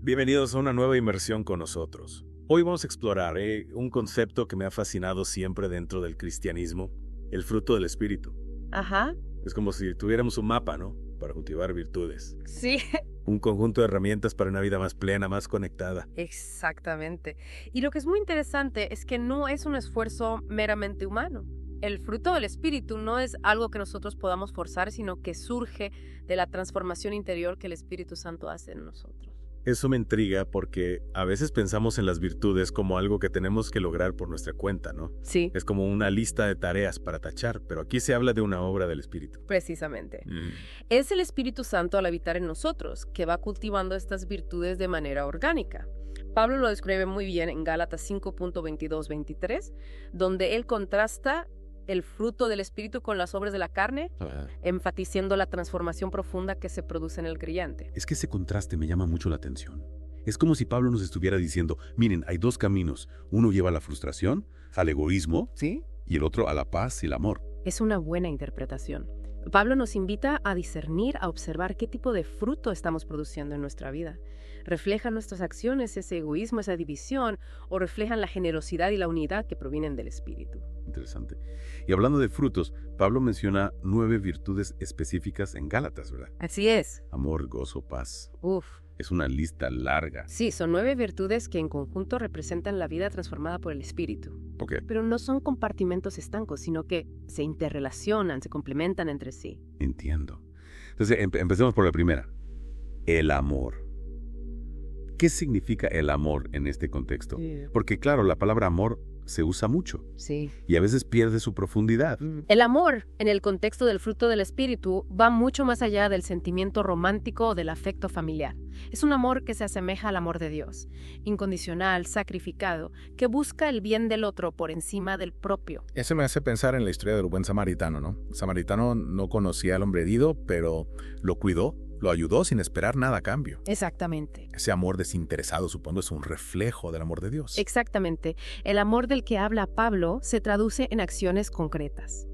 Bienvenidos a una nueva inmersión con nosotros. Hoy vamos a explorar un concepto que me ha fascinado siempre dentro del cristianismo, el fruto del Espíritu. Ajá. Es como si tuviéramos un mapa, ¿no? Para cultivar virtudes. Sí, Un conjunto de herramientas para una vida más plena, más conectada. exactamente. Y lo que es muy interesante es que no es un esfuerzo meramente humano. El fruto del Espíritu no es algo que nosotros podamos forzar, sino que surge de la transformación interior que el Espíritu Santo hace en nosotros. Eso me intriga porque a veces pensamos en las virtudes como algo que tenemos que lograr por nuestra cuenta, ¿no? Sí, Es como una lista de tareas para tachar, pero aquí se habla de una obra del Espíritu. precisamente. Mm. Es el Espíritu Santo al habitar en nosotros que va cultivando estas virtudes de manera orgánica. Pablo lo describe muy bien en Gálatas 5.22-23, donde él contrasta el fruto del Espíritu con las obras de la carne, enfatizando la transformación profunda que se produce en el creyente. Es que ese contraste me llama mucho la atención. Es como si Pablo nos estuviera diciendo, miren, hay dos caminos. Uno lleva a la frustración, al egoísmo, ¿Sí? y el otro a la paz y el amor. Es una buena interpretación. Pablo nos invita a discernir, a observar qué tipo de fruto estamos produciendo en nuestra vida. ¿Reflejan nuestras acciones ese egoísmo, esa división, o reflejan la generosidad y la unidad que provienen del Espíritu? Interesante. Y hablando de frutos, Pablo menciona 9 virtudes específicas en Gálatas, ¿verdad? Así es. Amor, gozo, paz. Uf. Es una lista larga. Sí, son 9 virtudes que en conjunto representan la vida transformada por el Espíritu. Ok, Pero no son compartimentos estancos, sino que se interrelacionan, se complementan entre sí. entiendo. Entonces, empecemos por la primera. El amor. ¿Qué significa el amor en este contexto? Porque claro, la palabra amor se usa mucho Sí. y a veces pierde su profundidad. El amor, en el contexto del fruto del Espíritu, va mucho más allá del sentimiento romántico o del afecto familiar. Es un amor que se asemeja al amor de Dios, incondicional, sacrificado, que busca el bien del otro por encima del propio. Eso me hace pensar en la historia del buen samaritano, ¿no? El samaritano no conocía al hombre herido, pero lo cuidó, lo ayudó sin esperar nada a cambio. Exactamente. Ese amor desinteresado, supongo, es un reflejo del amor de Dios. Exactamente. El amor del que habla Pablo se traduce en acciones concretas.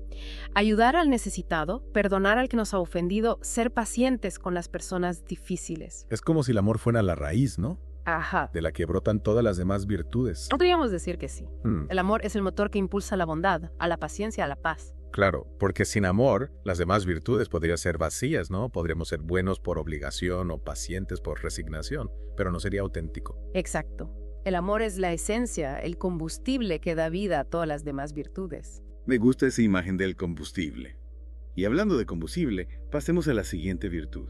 Ayudar al necesitado, perdonar al que nos ha ofendido, ser pacientes con las personas difíciles. Es como si el amor fuera la raíz, ¿no? Ajá. De la que brotan todas las demás virtudes. Podríamos decir que sí. Mm, El amor es el motor que impulsa a la bondad, a la paciencia, a la paz. claro, porque sin amor, las demás virtudes podrían ser vacías, ¿no? Podríamos ser buenos por obligación o pacientes por resignación, pero no sería auténtico. Exacto. El amor es la esencia, el combustible que da vida a todas las demás virtudes. Me gusta esa imagen del combustible. Y hablando de combustible, pasemos a la siguiente virtud.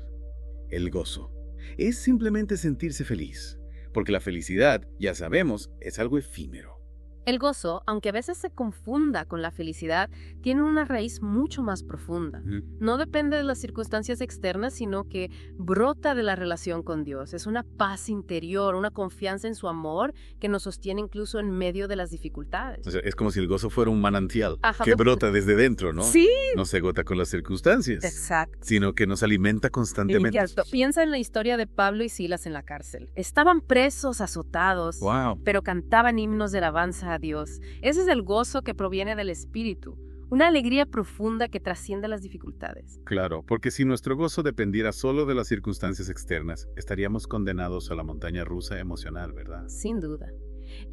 El gozo. Es simplemente sentirse feliz. Porque la felicidad, ya sabemos, es algo efímero. El gozo, aunque a veces se confunda con la felicidad, tiene una raíz mucho más profunda. No depende de las circunstancias externas, sino que brota de la relación con Dios. Es una paz interior, una confianza en su amor que nos sostiene incluso en medio de las dificultades. O sea, es como si el gozo fuera un manantial Ajá, que pues, brota desde dentro, ¿no? Sí, No se agota con las circunstancias, exacto. sino que nos alimenta constantemente. Cierto. Piensa en la historia de Pablo y Silas en la cárcel. Estaban presos, azotados, ¡Wow! pero cantaban himnos de alabanza a Dios. Ese es el gozo que proviene del Espíritu, una alegría profunda que trasciende las dificultades. Claro, porque si nuestro gozo dependiera solo de las circunstancias externas, estaríamos condenados a la montaña rusa emocional, ¿verdad? Sin duda.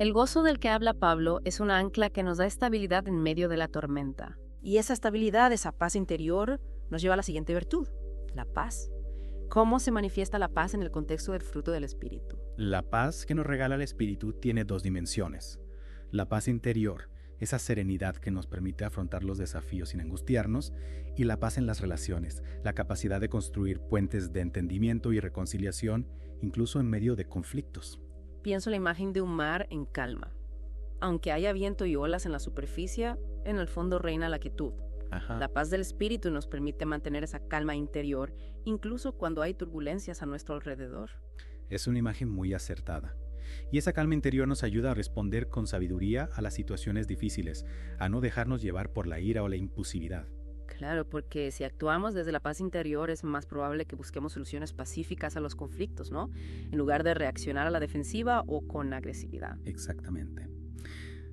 El gozo del que habla Pablo es una ancla que nos da estabilidad en medio de la tormenta. Y esa estabilidad, esa paz interior, nos lleva a la siguiente virtud, la paz. ¿Cómo se manifiesta la paz en el contexto del fruto del Espíritu? La paz que nos regala el Espíritu tiene dos dimensiones. La paz interior, esa serenidad que nos permite afrontar los desafíos sin angustiarnos, y la paz en las relaciones, la capacidad de construir puentes de entendimiento y reconciliación, incluso en medio de conflictos. Pienso en la imagen de un mar en calma. Aunque haya viento y olas en la superficie, en el fondo reina la quietud. Ajá. La paz del Espíritu nos permite mantener esa calma interior, incluso cuando hay turbulencias a nuestro alrededor. Es una imagen muy acertada. Y esa calma interior nos ayuda a responder con sabiduría a las situaciones difíciles, a no dejarnos llevar por la ira o la impulsividad. Claro, porque si actuamos desde la paz interior es más probable que busquemos soluciones pacíficas a los conflictos, ¿no? En lugar de reaccionar a la defensiva o con agresividad. Exactamente.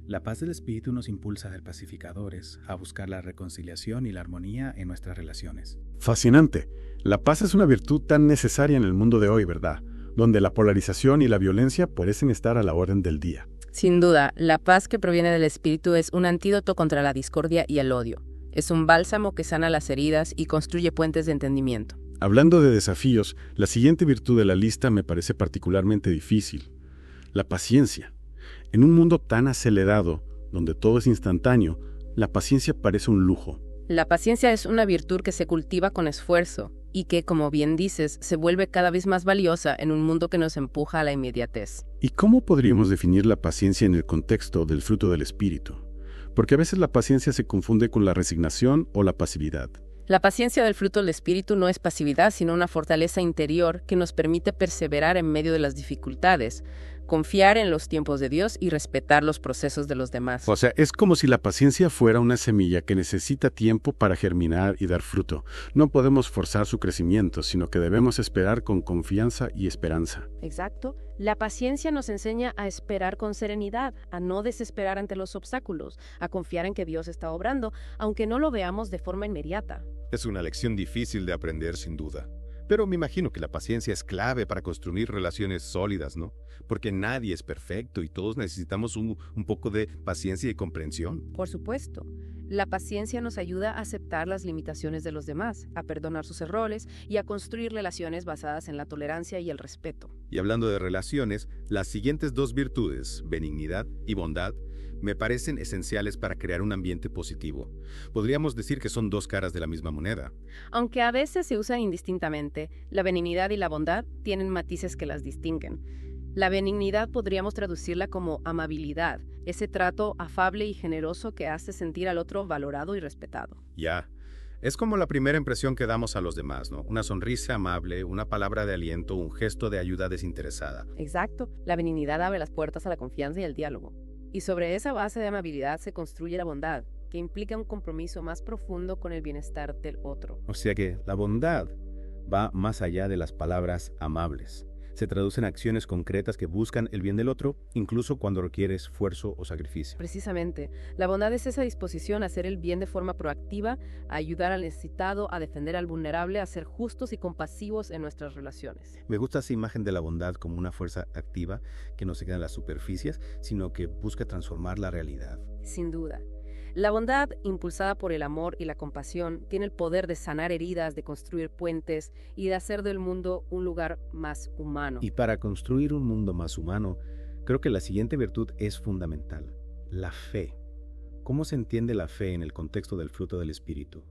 La paz del Espíritu nos impulsa a ser pacificadores, a buscar la reconciliación y la armonía en nuestras relaciones. Fascinante. La paz es una virtud tan necesaria en el mundo de hoy, ¿verdad? donde la polarización y la violencia parecen estar a la orden del día. Sin duda, la paz que proviene del Espíritu es un antídoto contra la discordia y el odio. Es un bálsamo que sana las heridas y construye puentes de entendimiento. Hablando de desafíos, la siguiente virtud de la lista me parece particularmente difícil: la paciencia. En un mundo tan acelerado, donde todo es instantáneo, la paciencia parece un lujo. La paciencia es una virtud que se cultiva con esfuerzo y que, como bien dices, se vuelve cada vez más valiosa en un mundo que nos empuja a la inmediatez. ¿Y cómo podríamos definir la paciencia en el contexto del fruto del Espíritu? Porque a veces la paciencia se confunde con la resignación o la pasividad. La paciencia del fruto del Espíritu no es pasividad, sino una fortaleza interior que nos permite perseverar en medio de las dificultades, confiar en los tiempos de Dios y respetar los procesos de los demás. O sea, es como si la paciencia fuera una semilla que necesita tiempo para germinar y dar fruto. No podemos forzar su crecimiento, sino que debemos esperar con confianza y esperanza. Exacto. La paciencia nos enseña a esperar con serenidad, a no desesperar ante los obstáculos, a confiar en que Dios está obrando, aunque no lo veamos de forma inmediata. Es una lección difícil de aprender, sin duda. Pero me imagino que la paciencia es clave para construir relaciones sólidas, ¿no? Porque nadie es perfecto y todos necesitamos un poco de paciencia y comprensión. Por supuesto. La paciencia nos ayuda a aceptar las limitaciones de los demás, a perdonar sus errores y a construir relaciones basadas en la tolerancia y el respeto. Y hablando de relaciones, las siguientes dos virtudes, benignidad y bondad, me parecen esenciales para crear un ambiente positivo. Podríamos decir que son dos caras de la misma moneda. Aunque a veces se usan indistintamente, la benignidad y la bondad tienen matices que las distinguen. La benignidad podríamos traducirla como amabilidad, ese trato afable y generoso que hace sentir al otro valorado y respetado. Ya. Es como la primera impresión que damos a los demás, ¿no? Una sonrisa amable, una palabra de aliento, un gesto de ayuda desinteresada. Exacto. La benignidad abre las puertas a la confianza y el diálogo. Y sobre esa base de amabilidad se construye la bondad, que implica un compromiso más profundo con el bienestar del otro. O sea que la bondad va más allá de las palabras amables. Se traduce en acciones concretas que buscan el bien del otro, incluso cuando requiere esfuerzo o sacrificio. Precisamente, la bondad es esa disposición a hacer el bien de forma proactiva, a ayudar al necesitado, a defender al vulnerable, a ser justos y compasivos en nuestras relaciones. Me gusta esa imagen de la bondad como una fuerza activa que no se queda en las superficies, sino que busca transformar la realidad. Sin duda. La bondad, impulsada por el amor y la compasión, tiene el poder de sanar heridas, de construir puentes y de hacer del mundo un lugar más humano. Y para construir un mundo más humano, creo que la siguiente virtud es fundamental: la fe. ¿Cómo se entiende la fe en el contexto del fruto del Espíritu?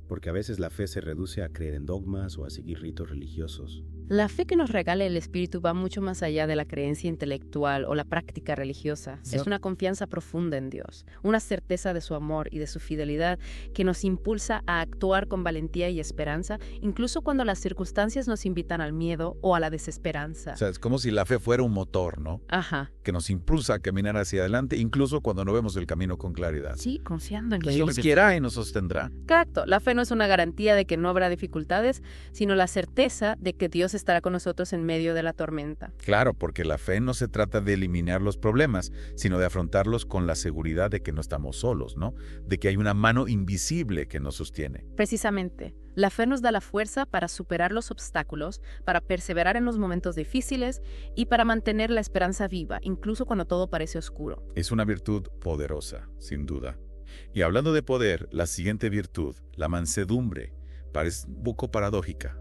Porque a veces la fe se reduce a creer en dogmas o a seguir ritos religiosos. La fe que nos regala el Espíritu va mucho más allá de la creencia intelectual o la práctica religiosa. Es una confianza profunda en Dios, una certeza de su amor y de su fidelidad que nos impulsa a actuar con valentía y esperanza, incluso cuando las circunstancias nos invitan al miedo o a la desesperanza. O sea, es como si la fe fuera un motor, ¿no? Ajá. Que nos impulsa a caminar hacia adelante, incluso cuando no vemos el camino con claridad. Sí, confiando en que Dios quiera y nos sostendrá. Exacto. La fe no es una garantía de que no habrá dificultades, sino la certeza de que Dios estará con nosotros en medio de la tormenta. Claro, porque la fe no se trata de eliminar los problemas, sino de afrontarlos con la seguridad de que no estamos solos, ¿no? De que hay una mano invisible que nos sostiene. Precisamente, la fe nos da la fuerza para superar los obstáculos, para perseverar en los momentos difíciles y para mantener la esperanza viva, incluso cuando todo parece oscuro. Es una virtud poderosa, sin duda. Y hablando de poder, la siguiente virtud, la mansedumbre, parece un poco paradójica.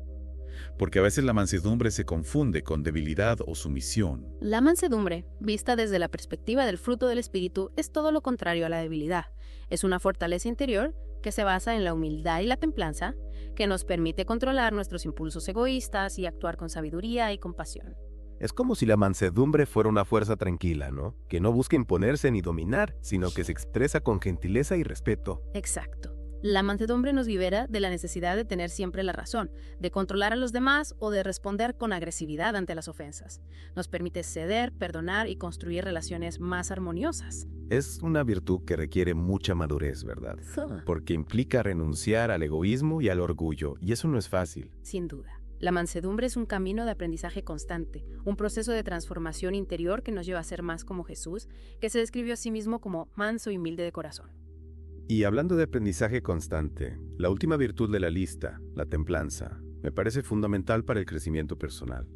Porque a veces la mansedumbre se confunde con debilidad o sumisión. La mansedumbre, vista desde la perspectiva del fruto del Espíritu, es todo lo contrario a la debilidad. Es una fortaleza interior que se basa en la humildad y la templanza, que nos permite controlar nuestros impulsos egoístas y actuar con sabiduría y compasión. Es como si la mansedumbre fuera una fuerza tranquila, ¿no? Que no busca imponerse ni dominar, sino que se expresa con gentileza y respeto. Exacto. La mansedumbre nos libera de la necesidad de tener siempre la razón, de controlar a los demás o de responder con agresividad ante las ofensas. Nos permite ceder, perdonar y construir relaciones más armoniosas. Es una virtud que requiere mucha madurez, ¿verdad? Porque implica renunciar al egoísmo y al orgullo, y eso no es fácil. Sin duda. La mansedumbre es un camino de aprendizaje constante, un proceso de transformación interior que nos lleva a ser más como Jesús, que se describió a sí mismo como manso y humilde de corazón. Y hablando de aprendizaje constante, la última virtud de la lista, la templanza, me parece fundamental para el crecimiento personal.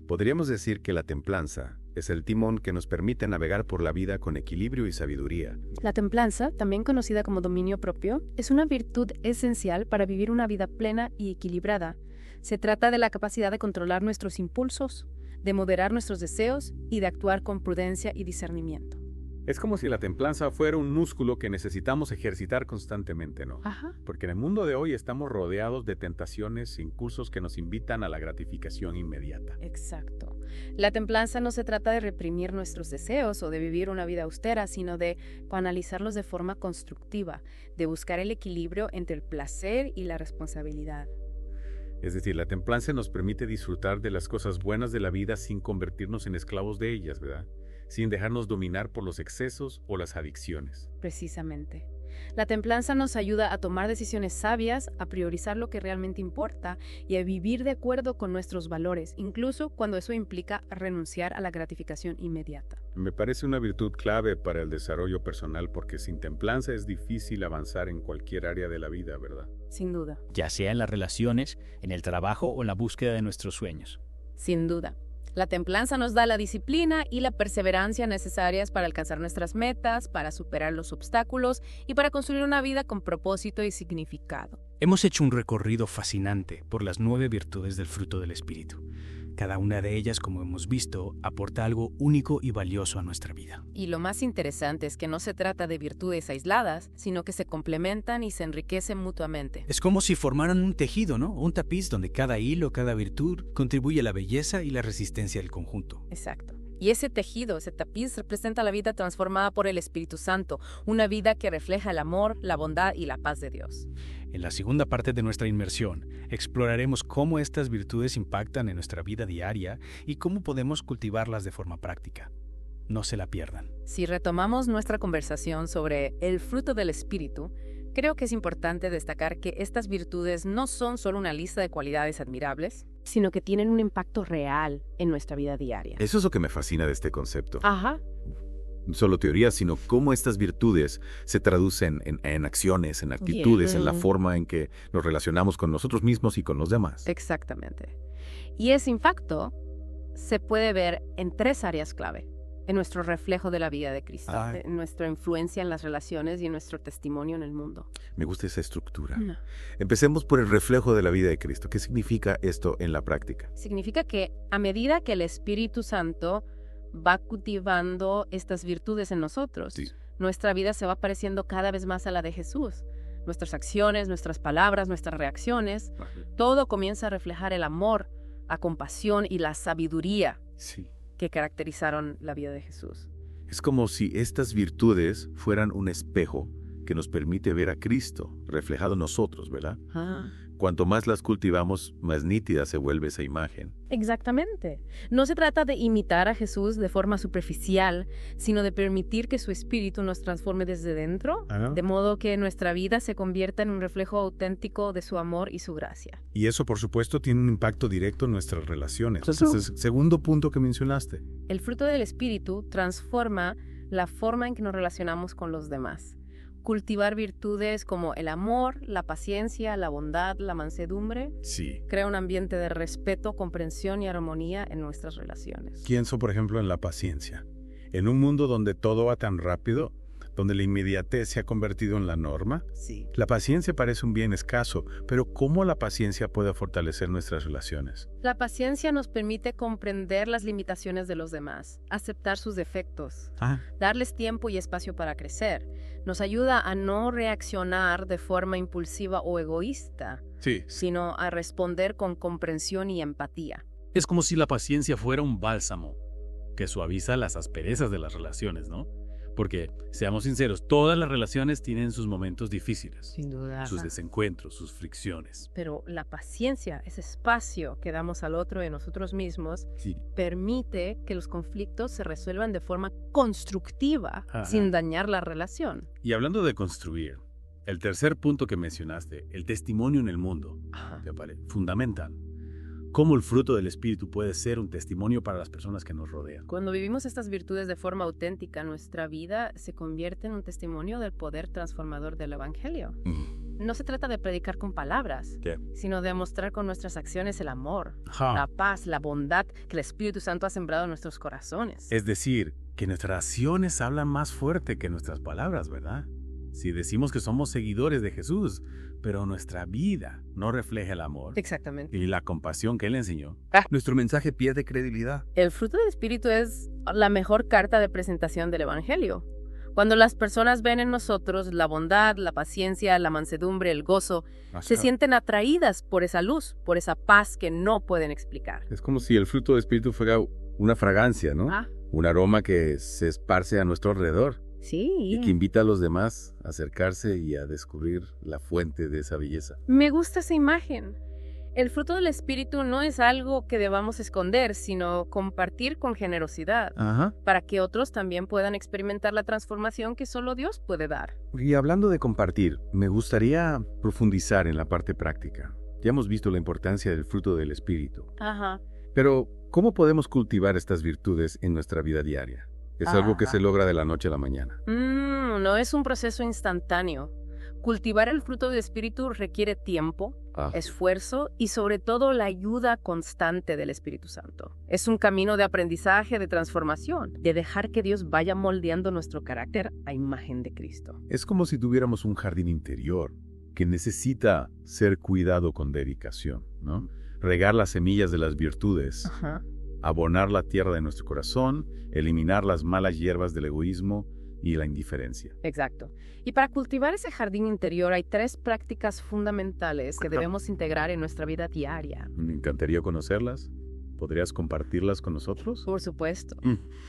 Podríamos decir que la templanza es el timón que nos permite navegar por la vida con equilibrio y sabiduría. La templanza, también conocida como dominio propio, es una virtud esencial para vivir una vida plena y equilibrada. Se trata de la capacidad de controlar nuestros impulsos, de moderar nuestros deseos y de actuar con prudencia y discernimiento. Es como si la templanza fuera un músculo que necesitamos ejercitar constantemente, ¿no? Ajá. Porque en el mundo de hoy estamos rodeados de tentaciones e impulsos que nos invitan a la gratificación inmediata. Exacto. La templanza no se trata de reprimir nuestros deseos o de vivir una vida austera, sino de canalizarlos de forma constructiva, de buscar el equilibrio entre el placer y la responsabilidad. Es decir, la templanza nos permite disfrutar de las cosas buenas de la vida sin convertirnos en esclavos de ellas, ¿verdad? Sin dejarnos dominar por los excesos o las adicciones. Precisamente. La templanza nos ayuda a tomar decisiones sabias, a priorizar lo que realmente importa y a vivir de acuerdo con nuestros valores, incluso cuando eso implica renunciar a la gratificación inmediata. Me parece una virtud clave para el desarrollo personal porque sin templanza es difícil avanzar en cualquier área de la vida, ¿verdad? Sin duda. Ya sea en las relaciones, en el trabajo o en la búsqueda de nuestros sueños. Sin duda. La templanza nos da la disciplina y la perseverancia necesarias para alcanzar nuestras metas, para superar los obstáculos y para construir una vida con propósito y significado. Hemos hecho un recorrido fascinante por las 9 virtudes del fruto del Espíritu. Cada una de ellas, como hemos visto, aporta algo único y valioso a nuestra vida. Y lo más interesante es que no se trata de virtudes aisladas, sino que se complementan y se enriquecen mutuamente. Es como si formaran un tejido, ¿no? Un tapiz donde cada hilo, cada virtud contribuye a la belleza y la resistencia del conjunto. Exacto. Y ese tejido, ese tapiz, representa la vida transformada por el Espíritu Santo, una vida que refleja el amor, la bondad y la paz de Dios. En la segunda parte de nuestra inmersión, exploraremos cómo estas virtudes impactan en nuestra vida diaria y cómo podemos cultivarlas de forma práctica. No se la pierdan. Si retomamos nuestra conversación sobre el fruto del Espíritu, creo que es importante destacar que estas virtudes no son solo una lista de cualidades admirables, sino que tienen un impacto real en nuestra vida diaria. Eso es lo que me fascina de este concepto. Ajá. No solo teoría, sino cómo estas virtudes se traducen en acciones, en actitudes, en la forma en que nos relacionamos con nosotros mismos y con los demás. Exactamente. Y ese impacto se puede ver en 3 áreas clave. En nuestro reflejo de la vida de Cristo, en nuestra influencia en las relaciones y en nuestro testimonio en el mundo. Me gusta esa estructura. Empecemos por el reflejo de la vida de Cristo. ¿Qué significa esto en la práctica? Significa que a medida que el Espíritu Santo va cultivando estas virtudes en nosotros, nuestra vida se va pareciendo cada vez más a la de Jesús. Nuestras acciones, nuestras palabras, nuestras reacciones, todo comienza a reflejar el amor, la compasión y la sabiduría que caracterizaron la vida de Jesús. Es como si estas virtudes fueran un espejo que nos permite ver a Cristo reflejado en nosotros, ¿verdad? Cuanto más las cultivamos, más nítida se vuelve esa imagen. Exactamente. No se trata de imitar a Jesús de forma superficial, sino de permitir que su espíritu nos transforme desde dentro, de modo que nuestra vida se convierta en un reflejo auténtico de su amor y su gracia. Y eso, por supuesto, tiene un impacto directo en nuestras relaciones. Entonces, segundo punto que mencionaste. El fruto del espíritu transforma la forma en que nos relacionamos con los demás. Cultivar virtudes como el amor, la paciencia, la bondad, la mansedumbre, crea un ambiente de respeto, comprensión y armonía en nuestras relaciones. Pienso, por ejemplo, en la paciencia. En un mundo donde todo va tan rápido, donde la inmediatez se ha convertido en la norma, la paciencia parece un bien escaso, pero ¿cómo la paciencia puede fortalecer nuestras relaciones? La paciencia nos permite comprender las limitaciones de los demás, aceptar sus defectos, darles tiempo y espacio para crecer. Nos ayuda a no reaccionar de forma impulsiva o egoísta, sino a responder con comprensión y empatía. Es como si la paciencia fuera un bálsamo que suaviza las asperezas de las relaciones, ¿no? Porque, seamos sinceros, todas las relaciones tienen sus momentos difíciles. Sin duda. Sus desencuentros, sus fricciones. Pero la paciencia, ese espacio que damos al otro y a nosotros mismos, permite que los conflictos se resuelvan de forma constructiva, sin dañar la relación. Y hablando de construir, el tercer punto que mencionaste, el testimonio en el mundo, me parece fundamental. ¿Cómo el fruto del Espíritu puede ser un testimonio para las personas que nos rodean? Cuando vivimos estas virtudes de forma auténtica, nuestra vida se convierte en un testimonio del poder transformador del Evangelio. No se trata de predicar con palabras, ¿Qué? sino de mostrar con nuestras acciones el amor, Ajá. la paz, la bondad que el Espíritu Santo ha sembrado en nuestros corazones. Es decir, que nuestras acciones hablan más fuerte que nuestras palabras, ¿verdad? Si decimos que somos seguidores de Jesús, pero nuestra vida no refleja el amor Exactamente. y la compasión que Él enseñó. Nuestro mensaje pierde credibilidad. El fruto del Espíritu es la mejor carta de presentación del Evangelio. Cuando las personas ven en nosotros la bondad, la paciencia, la mansedumbre, el gozo, se sienten atraídas por esa luz, por esa paz que no pueden explicar. Es como si el fruto del Espíritu fuera una fragancia, ¿no? Ah. Un aroma que se esparce a nuestro alrededor Sí. y que invita a los demás a acercarse y a descubrir la fuente de esa belleza. Me gusta esa imagen. El fruto del Espíritu no es algo que debamos esconder, sino compartir con generosidad, Ajá. para que otros también puedan experimentar la transformación que solo Dios puede dar. Y hablando de compartir, me gustaría profundizar en la parte práctica. Ya hemos visto la importancia del fruto del Espíritu. Ajá. Pero, ¿cómo podemos cultivar estas virtudes en nuestra vida diaria? Es algo que se logra de la noche a la mañana. No es un proceso instantáneo. Cultivar el fruto del Espíritu requiere tiempo, esfuerzo y sobre todo la ayuda constante del Espíritu Santo. Es un camino de aprendizaje, de transformación, de dejar que Dios vaya moldeando nuestro carácter a imagen de Cristo. Es como si tuviéramos un jardín interior que necesita ser cuidado con dedicación, ¿no? Regar las semillas de las virtudes, Ajá. abonar la tierra de nuestro corazón, eliminar las malas hierbas del egoísmo y la indiferencia. Exacto. Y para cultivar ese jardín interior hay 3 prácticas fundamentales que debemos integrar en nuestra vida diaria. Me encantaría conocerlas. ¿Podrías compartirlas con nosotros? Por supuesto.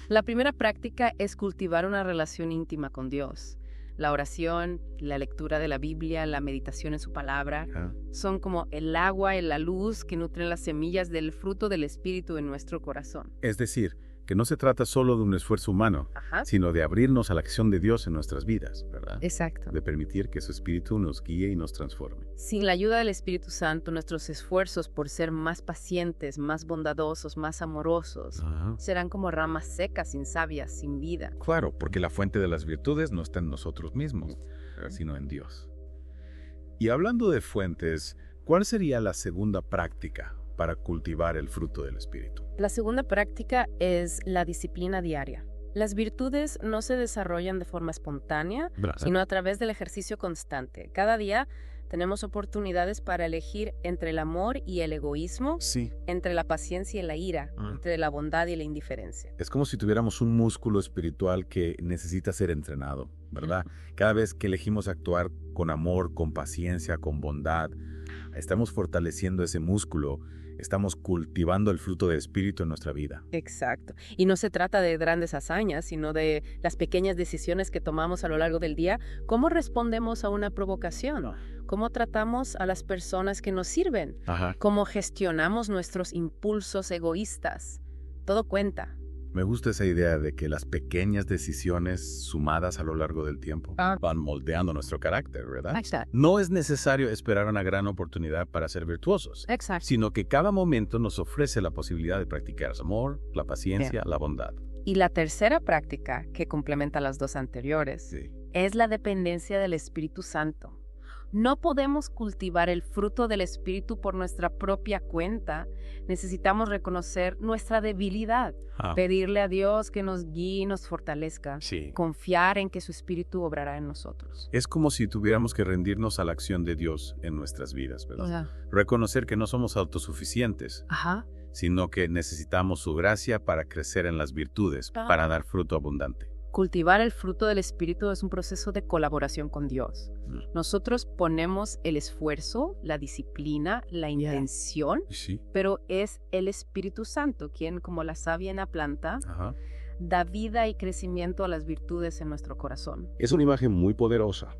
La primera práctica es cultivar una relación íntima con Dios. La oración, la lectura de la Biblia, la meditación en su palabra, son como el agua y la luz que nutren las semillas del fruto del Espíritu en nuestro corazón. Es decir, que no se trata solo de un esfuerzo humano, Ajá. sino de abrirnos a la acción de Dios en nuestras vidas, ¿verdad? Exacto. De permitir que su Espíritu nos guíe y nos transforme. Sin la ayuda del Espíritu Santo, nuestros esfuerzos por ser más pacientes, más bondadosos, más amorosos, serán como ramas secas, sin savia, sin vida. Claro, porque la fuente de las virtudes no está en nosotros mismos, sino en Dios. Y hablando de fuentes, ¿cuál sería la segunda práctica para cultivar el fruto del Espíritu? La segunda práctica es la disciplina diaria. Las virtudes no se desarrollan de forma espontánea, sino a través del ejercicio constante. Cada día tenemos oportunidades para elegir entre el amor y el egoísmo, entre la paciencia y la ira, entre la bondad y la indiferencia. Es como si tuviéramos un músculo espiritual que necesita ser entrenado, ¿verdad? Cada vez que elegimos actuar con amor, con paciencia, con bondad, estamos fortaleciendo ese músculo. Estamos cultivando el fruto del Espíritu en nuestra vida. Exacto. Y no se trata de grandes hazañas, sino de las pequeñas decisiones que tomamos a lo largo del día. ¿Cómo respondemos a una provocación? ¿Cómo tratamos a las personas que nos sirven? ¿Cómo gestionamos nuestros impulsos egoístas? Todo cuenta. Me gusta esa idea de que las pequeñas decisiones sumadas a lo largo del tiempo van moldeando nuestro carácter, ¿verdad? Exacto. No es necesario esperar una gran oportunidad para ser virtuosos, Exacto. sino que cada momento nos ofrece la posibilidad de practicar el amor, la paciencia, la bondad. Y la tercera práctica, que complementa las 2 anteriores, es la dependencia del Espíritu Santo. No podemos cultivar el fruto del Espíritu por nuestra propia cuenta. Necesitamos reconocer nuestra debilidad, pedirle a Dios que nos guíe y nos fortalezca, confiar en que su Espíritu obrará en nosotros. Es como si tuviéramos que rendirnos a la acción de Dios en nuestras vidas, ¿verdad? Reconocer que no somos autosuficientes, sino que necesitamos su gracia para crecer en las virtudes, para dar fruto abundante. Cultivar el fruto del Espíritu es un proceso de colaboración con Dios. Nosotros ponemos el esfuerzo, la disciplina, la intención, pero es el Espíritu Santo quien, como la savia en la planta, da vida y crecimiento a las virtudes en nuestro corazón. Es una imagen muy poderosa.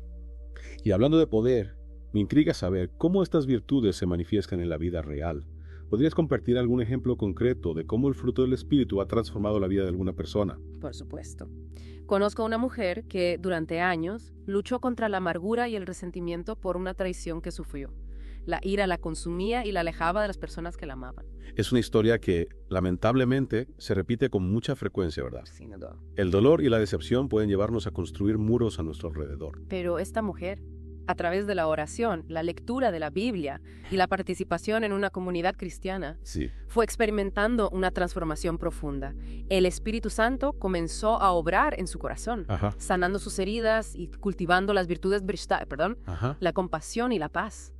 Y hablando de poder, me intriga saber cómo estas virtudes se manifiestan en la vida real. ¿Podrías compartir algún ejemplo concreto de cómo el fruto del Espíritu ha transformado la vida de alguna persona? Por supuesto. Conozco a una mujer que durante años luchó contra la amargura y el resentimiento por una traición que sufrió. La ira la consumía y la alejaba de las personas que la amaban. Es una historia que, lamentablemente, se repite con mucha frecuencia, ¿verdad? Sin duda. El dolor y la decepción pueden llevarnos a construir muros a nuestro alrededor. Pero esta mujer a través de la oración, la lectura de la Biblia y la participación en una comunidad cristiana, fue experimentando una transformación profunda. El Espíritu Santo comenzó a obrar en su corazón, sanando sus heridas y cultivando las virtudes, la compasión y la paz.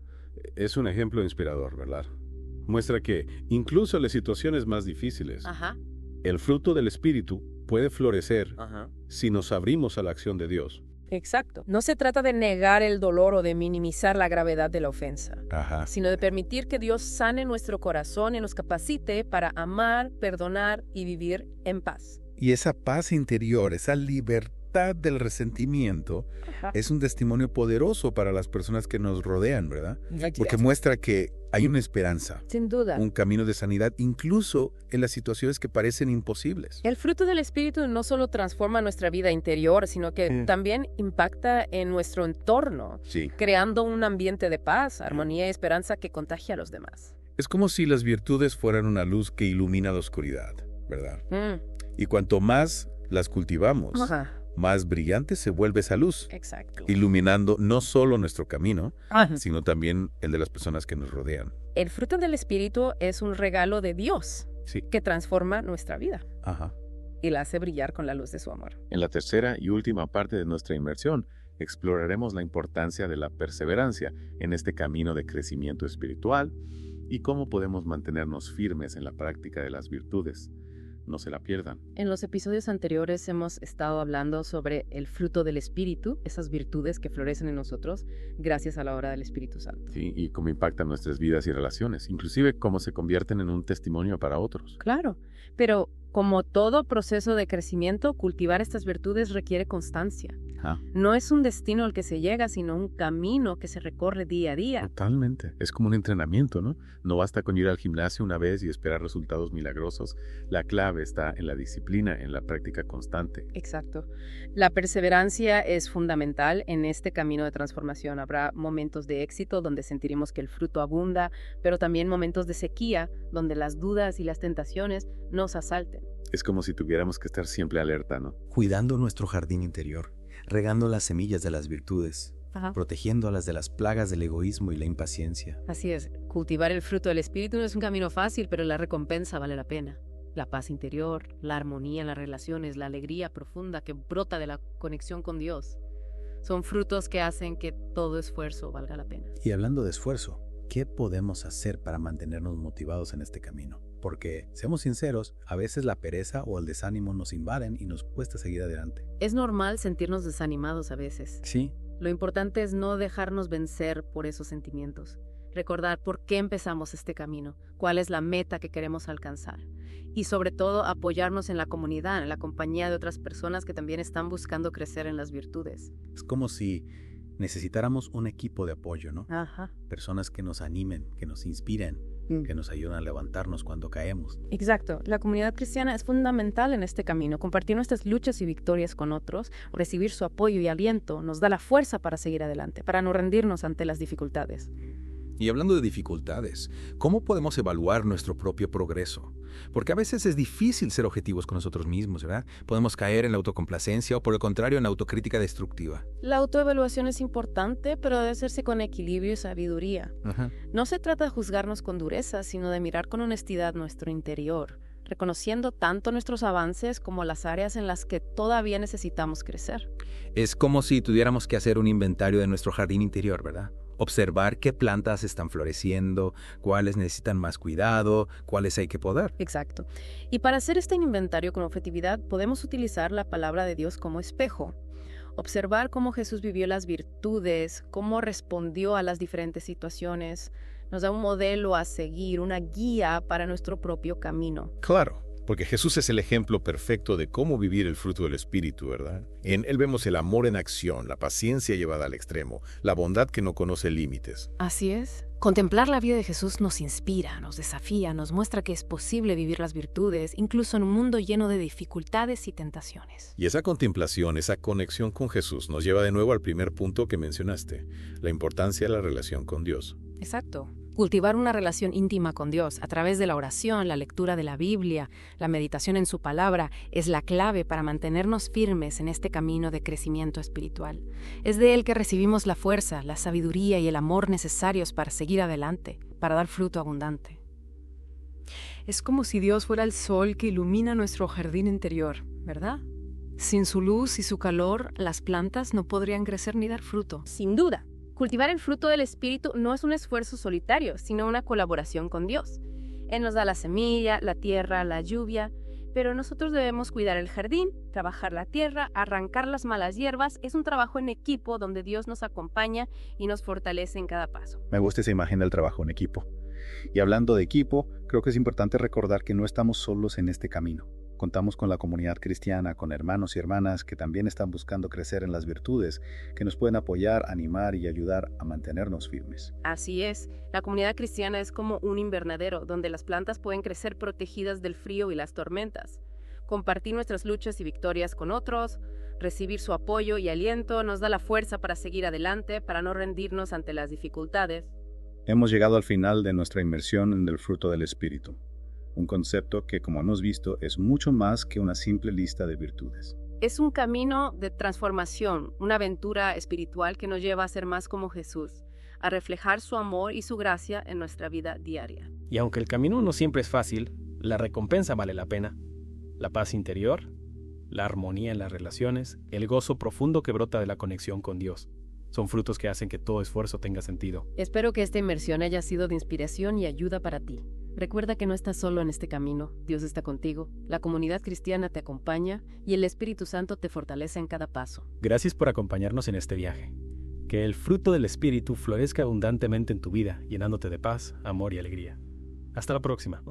Es un ejemplo inspirador, ¿verdad? Muestra que, incluso en las situaciones más difíciles, el fruto del Espíritu puede florecer si nos abrimos a la acción de Dios. Exacto. No se trata de negar el dolor o de minimizar la gravedad de la ofensa, sino de permitir que Dios sane nuestro corazón y nos capacite para amar, perdonar y vivir en paz. Y esa paz interior, esa libertad del resentimiento, es un testimonio poderoso para las personas que nos rodean, ¿verdad? Porque muestra que hay una esperanza. Sin duda. Un camino de sanidad, incluso en las situaciones que parecen imposibles. El fruto del Espíritu no solo transforma nuestra vida interior, sino que también impacta en nuestro entorno, creando un ambiente de paz, armonía y esperanza que contagia a los demás. Es como si las virtudes fueran una luz que ilumina la oscuridad, ¿verdad? Y cuanto más las cultivamos, más brillante se vuelve esa luz. Exacto. Iluminando no solo nuestro camino, sino también el de las personas que nos rodean. El fruto del Espíritu es un regalo de Dios que transforma nuestra vida y la hace brillar con la luz de su amor. En la tercera y última parte de nuestra inmersión, exploraremos la importancia de la perseverancia en este camino de crecimiento espiritual y cómo podemos mantenernos firmes en la práctica de las virtudes. No se la pierdan. En los episodios anteriores hemos estado hablando sobre el fruto del Espíritu, esas virtudes que florecen en nosotros gracias a la obra del Espíritu Santo. Sí, y cómo impactan nuestras vidas y relaciones, inclusive cómo se convierten en un testimonio para otros. Claro, pero como todo proceso de crecimiento, cultivar estas virtudes requiere constancia. No es un destino al que se llega, sino un camino que se recorre día a día. Totalmente. Es como un entrenamiento, ¿no? No basta con ir al gimnasio una vez y esperar resultados milagrosos. La clave está en la disciplina, en la práctica constante. Exacto. La perseverancia es fundamental en este camino de transformación. Habrá momentos de éxito donde sentiremos que el fruto abunda, pero también momentos de sequía donde las dudas y las tentaciones nos asalten. Es como si tuviéramos que estar siempre alerta, ¿no? Cuidando nuestro jardín interior, regando las semillas de las virtudes, protegiéndolas de las plagas del egoísmo y la impaciencia. Así es, cultivar el fruto del Espíritu no es un camino fácil, pero la recompensa vale la pena. La paz interior, la armonía en las relaciones, la alegría profunda que brota de la conexión con Dios. Son frutos que hacen que todo esfuerzo valga la pena. Y hablando de esfuerzo, ¿qué podemos hacer para mantenernos motivados en este camino? Porque, seamos sinceros, a veces la pereza o el desánimo nos invaden y nos cuesta seguir adelante. Es normal sentirnos desanimados a veces. Sí. Lo importante es no dejarnos vencer por esos sentimientos. Recordar por qué empezamos este camino, cuál es la meta que queremos alcanzar. Y sobre todo apoyarnos en la comunidad, en la compañía de otras personas que también están buscando crecer en las virtudes. Es como si necesitáramos un equipo de apoyo, ¿no? Personas que nos animen, que nos inspiren, que nos ayudan a levantarnos cuando caemos. Exacto. La comunidad cristiana es fundamental en este camino. Compartir nuestras luchas y victorias con otros, recibir su apoyo y aliento, nos da la fuerza para seguir adelante, para no rendirnos ante las dificultades. Y hablando de dificultades, ¿cómo podemos evaluar nuestro propio progreso? Porque a veces es difícil ser objetivos con nosotros mismos, ¿verdad? Podemos caer en la autocomplacencia o, por el contrario, en la autocrítica destructiva. La autoevaluación es importante, pero debe hacerse con equilibrio y sabiduría. No se trata de juzgarnos con dureza, sino de mirar con honestidad nuestro interior, reconociendo tanto nuestros avances como las áreas en las que todavía necesitamos crecer. Es como si tuviéramos que hacer un inventario de nuestro jardín interior, ¿verdad? Observar qué plantas están floreciendo, cuáles necesitan más cuidado, cuáles hay que podar. Exacto. Y para hacer este inventario con objetividad, podemos utilizar la palabra de Dios como espejo. Observar cómo Jesús vivió las virtudes, cómo respondió a las diferentes situaciones, nos da un modelo a seguir, una guía para nuestro propio camino. Claro. Porque Jesús es el ejemplo perfecto de cómo vivir el fruto del Espíritu, ¿verdad? En Él vemos el amor en acción, la paciencia llevada al extremo, la bondad que no conoce límites. Así es. Contemplar la vida de Jesús nos inspira, nos desafía, nos muestra que es posible vivir las virtudes, incluso en un mundo lleno de dificultades y tentaciones. Y esa contemplación, esa conexión con Jesús nos lleva de nuevo al primer punto que mencionaste, la importancia de la relación con Dios. Exacto. Cultivar una relación íntima con Dios a través de la oración, la lectura de la Biblia, la meditación en su palabra es la clave para mantenernos firmes en este camino de crecimiento espiritual. Es de Él que recibimos la fuerza, la sabiduría y el amor necesarios para seguir adelante, para dar fruto abundante. Es como si Dios fuera el sol que ilumina nuestro jardín interior, ¿verdad? Sin su luz y su calor, las plantas no podrían crecer ni dar fruto. Sin duda. Cultivar el fruto del Espíritu no es un esfuerzo solitario, sino una colaboración con Dios. Él nos da la semilla, la tierra, la lluvia, pero nosotros debemos cuidar el jardín, trabajar la tierra, arrancar las malas hierbas. Es un trabajo en equipo donde Dios nos acompaña y nos fortalece en cada paso. Me gusta esa imagen del trabajo en equipo. Y hablando de equipo, creo que es importante recordar que no estamos solos en este camino. Contamos con la comunidad cristiana, con hermanos y hermanas que también están buscando crecer en las virtudes, que nos pueden apoyar, animar y ayudar a mantenernos firmes. Así es, la comunidad cristiana es como un invernadero donde las plantas pueden crecer protegidas del frío y las tormentas. Compartir nuestras luchas y victorias con otros, recibir su apoyo y aliento nos da la fuerza para seguir adelante, para no rendirnos ante las dificultades. Hemos llegado al final de nuestra inmersión en el fruto del Espíritu. Un concepto que, como hemos visto, es mucho más que una simple lista de virtudes. Es un camino de transformación, una aventura espiritual que nos lleva a ser más como Jesús, a reflejar su amor y su gracia en nuestra vida diaria. Y aunque el camino no siempre es fácil, la recompensa vale la pena. La paz interior, la armonía en las relaciones, el gozo profundo que brota de la conexión con Dios. Son frutos que hacen que todo esfuerzo tenga sentido. Espero que esta inmersión haya sido de inspiración y ayuda para ti. Recuerda que no estás solo en este camino, Dios está contigo, la comunidad cristiana te acompaña y el Espíritu Santo te fortalece en cada paso. Gracias por acompañarnos en este viaje. Que el fruto del Espíritu florezca abundantemente en tu vida, llenándote de paz, amor y alegría. Hasta la próxima.